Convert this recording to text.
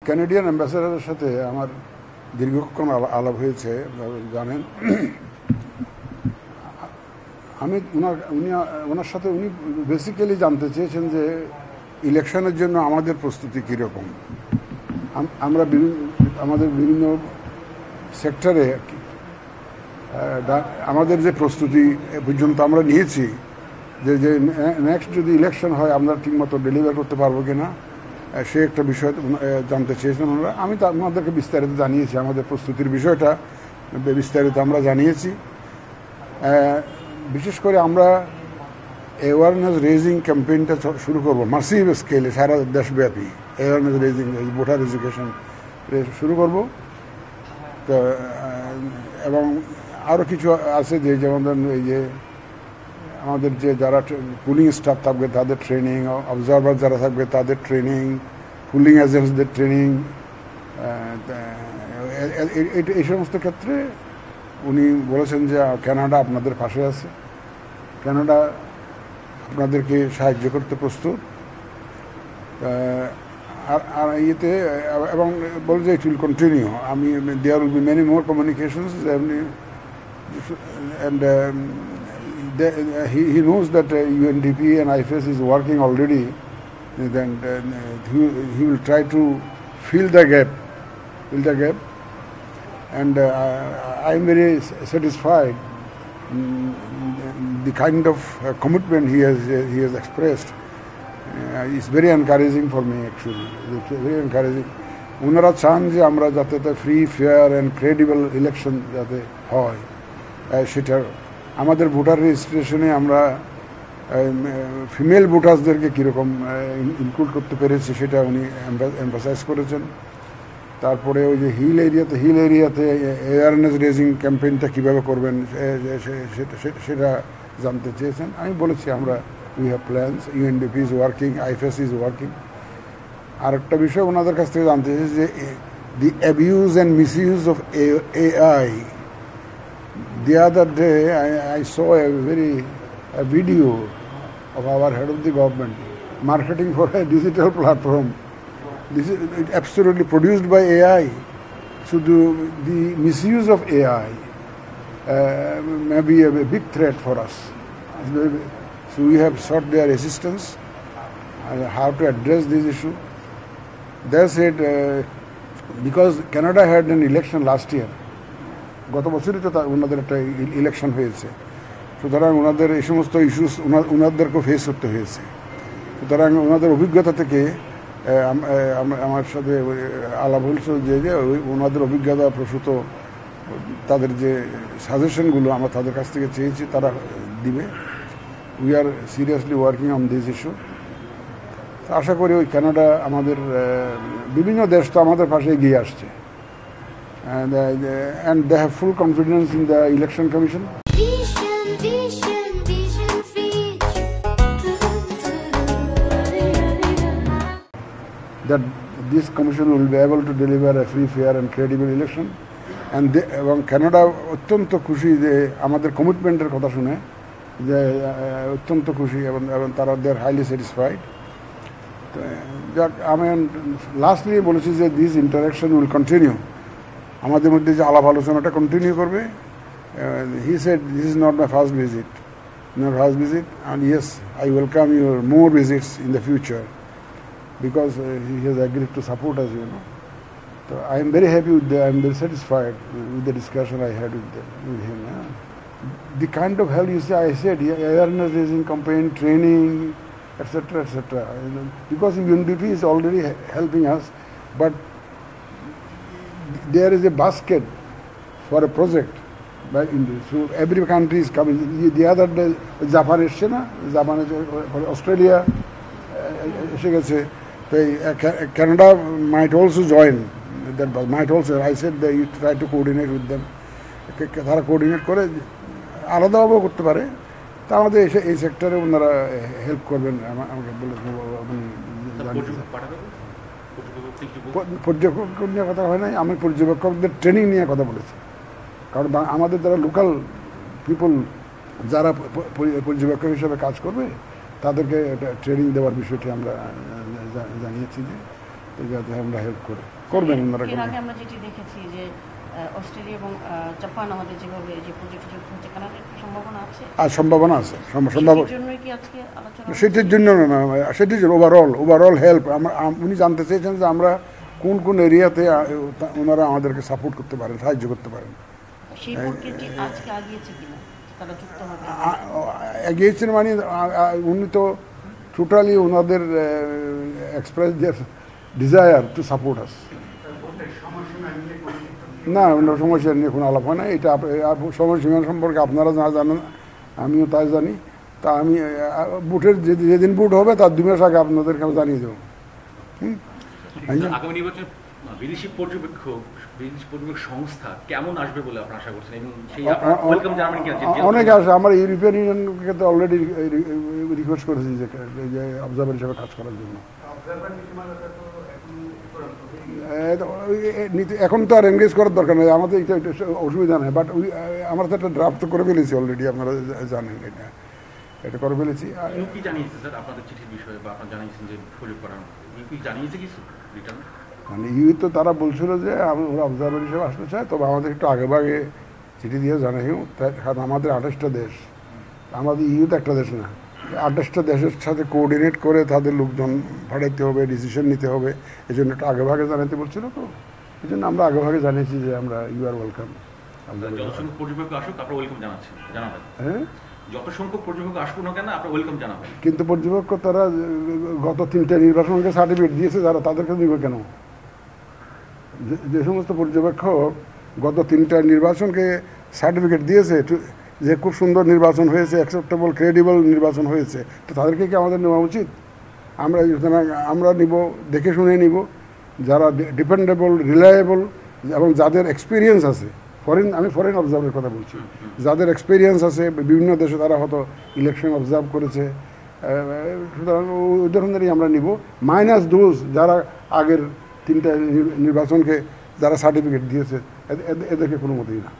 Canadian অ্যাম্বাসেডারের সাথে আমার দীর্ঘক্ষণ আলাপ হয়েছে, জানেন। আমি ওনার সাথে উনি বেসিক্যালি জানতে চেয়েছেন যে ইলেকশনের জন্য আমাদের প্রস্তুতি কীরকম। আমরা আমাদের বিভিন্ন সেক্টরে আমাদের যে প্রস্তুতি পর্যন্ত আমরা নিয়েছি, যে নেক্সট যদি ইলেকশন হয় আমরা ঠিকমতো ডেলিভার করতে পারবো কিনা, সে একটা বিষয় জানতে চেয়েছেন ওনারা। আমি আমাদেরকে বিস্তারিত জানিয়েছি, আমাদের প্রস্তুতির বিষয়টা বিস্তারিত আমরা জানিয়েছি। বিশেষ করে আমরা অ্যাওয়ারনেস রেজিং ক্যাম্পেইনটা শুরু করবো মাসিভ স্কেলে, সারা দেশব্যাপী অ্যাওয়ারনেস রেজিং, ভোটার এডুকেশন শুরু করব। তো এবং আরও কিছু আছে যেমন এই যে আমাদের যে যারা পুলিং স্টাফ থাকবে তাদের ট্রেনিং, অবজারভার যারা থাকবে তাদের ট্রেনিং, পুলিং এজেন্টসদের ট্রেনিং, এই সমস্ত ক্ষেত্রে উনি বলেছেন যে কানাডা আপনাদের পাশে আছে, কানাডা আপনাদেরকে সাহায্য করতে প্রস্তুত। আর ইয়েতে এবং বলে যে it will continue. There will be many more communications and he knows that UNDP and IFS is working already, then he will try to fill the gap, and I am very satisfied the kind of commitment he has expressed. It's very encouraging for me actually. It's very encouraging. ওনারা চান যে আমরা যাতে free, fair and credible election যাতে হয়, সেটা আমাদের voter রেজিস্ট্রেশনে আমরা ফিমেল ভোটার্সদেরকে কীরকম ইনক্লুড করতে পেরেছি সেটা উনি এমফাসাইজ করেছেন। তারপরে ওই যে হিল এরিয়াতে অ্যাওয়ারনেস রেজিং ক্যাম্পেইনটা কীভাবে করবেন সেটা জানতে চেয়েছেন। আমি বলেছি আমরা we have plans, UNDP is working, IFS is working. আর একটা বিষয় ওনাদের কাছ থেকে জানতে চেয়েছি যে the abuse and misuse of AI. The other day I saw a video of our head of the government marketing for a digital platform. This is absolutely produced by AI. So the misuse of AI may be a big threat for us. So we have sought their assistance on how to address this issue. They said because Canada had an election last year, গত বছরই তো ওনাদের একটা election হয়েছে, সুতরাং ওনাদের এই সমস্ত ইস্যুস ওনাদেরকেও ফেস করতে হয়েছে। সুতরাং ওনাদের অভিজ্ঞতা থেকে আমার সাথে আলাপ হয়েছে যে ওনাদের অভিজ্ঞতা প্রসূত তাদের যে সাজেশনগুলো আমরা তাদের কাছ থেকে চেয়েছি তারা দিবে। We are seriously working on this issue. আশা করি ওই কানাডা আমাদের বিভিন্ন দেশ তো আমাদের পাশে এগিয়ে আসছে, and they have full confidence in the Election Commission. That this commission will be able to deliver a free, fair and credible election. And এবং কানাডা অত্যন্ত খুশি যে আমাদের কমিটমেন্টের কথা শুনে, যে অত্যন্ত খুশি এবং তারা দে আর হাইলি স্যাটিসফাইড। যাক, আমি লাস্টলি বলেছি যে দিস ইন্টারাকশন উইল কন্টিনিউ, আমাদের মধ্যে যে আলাপ আলোচনাটা কন্টিনিউ করবে। He said this is not my first visit, and yes, I welcome your more visits in the future because he has agreed to support us, you know. So I am very happy with I am very satisfied with the discussion I had with him. The kind of help, you see, I said awareness raising campaign, training, etc., etc. Because UNDP is already helping us, but there is a basket for a project by India. So every country is coming. The other day, Japan এসছে না, জাপানে Australia এসে গেছে। Canada might also join. That might also. I said that you try to coordinate with them. তারা coordinate করে আলাদাভাবেও করতে পারে। তা আমাদের এই সেক্টরে ওনারা হেল্প করবেন আমাকে বলে পর্যবেক্ষক নিয়ে কথা হয় নাই, আমি পর্যবেক্ষকদের ট্রেনিং নিয়ে কথা বলেছি। কারণ আমাদের যারা লোকাল পিপল যারা পর্যবেক্ষক হিসেবে কাজ করবে তাদেরকে ট্রেনিং দেওয়ার বিষয়টি আমরা জানিয়েছি যে যাতে আমরা হেল্প করি। করবেন ওনারা। এর আগে আমরা যেটি দেখেছি যে অস্ট্রেলিয়া এবং জাপান আমাদের যেভাবে যে প্রজেক্ট যুক্ত হচ্ছে, কানাডার কি সম্ভাবনা আছে? আর সম্ভাবনা আছে, সম্ভাবনা। সেটার জন্যই কি আজকে আলোচনা? সেটির জন্য না, সেটির জন্য ওভারঅল হেল্প। উনি জানতে চেয়েছেন যে আমরা কোন কোন এরিয়াতে ওনারা আমাদেরকে সাপোর্ট করতে পারেন, সাহায্য করতে পারেন। সেই প্রক্রিয়াটি আজকে আগিয়েছে কিনা, তারা যুক্ত হবে? এগিয়েছেন মানে উনি তো টোটালি ওনাদের express their desire to support us. না, সমস্যা নিয়ে কোনো আলাপ হয় না। এটা সময়সীমা সম্পর্কে আপনারা যা জানেন আমিও তাই জানি। তা আমি বুটের যেদিন বুট হবে তার 2 মাস আগে আপনাদেরকে আমি জানিয়ে দেবো। আগামী নির্বাচনে বিদেশি পর্যবেক্ষক সংস্থা কেমন আসবে বলে আপনি আশা করছেন? এবং সেই ওয়েলকাম জানাবেন কিনা? অনেকে আসে। আমার ইউরোপিয়ান ইউনিয়নকে তো অলরেডি রিকোয়েস্ট করেছি যে অবজারভার হিসেবে কাজ করার জন্য। এখন তো আর এনগেজ করার দরকার নেই, আমাদের এটা অসুবিধা নেই। বাট আমরা তো একটা ড্রাফট করে ফেলেছি অলরেডি, আপনারা জানেন এটা করে ফেলেছি। কি জানিয়েছে স্যার আপনাদের চিঠির বিষয়ে, বা আপনারা জানিয়েছেন যে প্রয়োগ করার জানিয়েছে কিছু রিটার্ন? মানে তো তারা বলছিল যে আমরা অবজারভার হিসেবে আসতে চাই, তবে আমাদের একটু আগে ভাগে চিঠি দিয়ে জানাইও। কারণ আমাদের 28টা দেশ, আমাদের তো একটা দেশ না, 28টা দেশের সাথে কোঅর্ডিনেট করে তাদের লোকজন পাঠাইতে হবে, ডিসিশন নিতে হবে। এই জন্য একটু আগে ভাগে জানাতে বলছিল। তো এই জন্য আমরা আগে ভাগে জানিয়েছি যে আমরা ইউ আর ওয়েলকাম। যত সংখ্যক পর্যবেক্ষক আসুক আপনারা ওয়েলকাম জানাবেন। হ্যাঁ, যত সংখ্যক পর্যবেক্ষক আসুক না কেন আপনারা ওয়েলকাম জানাবেন। কিন্তু পর্যবেক্ষক তারা গত 3টে নির্বাচনকে সার্টিফিকেট দিয়েছে, যারা তাদেরকে দিবে কেন? যে সমস্ত পর্যবেক্ষক গত 3টা নির্বাচনকে সার্টিফিকেট দিয়েছে যে খুব সুন্দর নির্বাচন হয়েছে, অ্যাকসেপ্টেবল ক্রেডিবল নির্বাচন হয়েছে, তো তাদেরকে কি আমাদের নেওয়া উচিত? আমরা নিব, দেখে শুনে নিব যারা ডিপেন্ডেবল, রিলায়েবল এবং যাদের এক্সপিরিয়েন্স আছে। আমি ফরেন অবজার্ভের কথা বলছি, যাদের এক্সপিরিয়েন্স আছে বিভিন্ন দেশে, তারা হয়তো ইলেকশন অবজার্ভ করেছে, সুতরাং ওই ধরনেরই আমরা নিব। মাইনাস ডোজ যারা আগের 3টা নির্বাচনকে যারা সার্টিফিকেট দিয়েছে, এদেরকে কোনো মতেই না।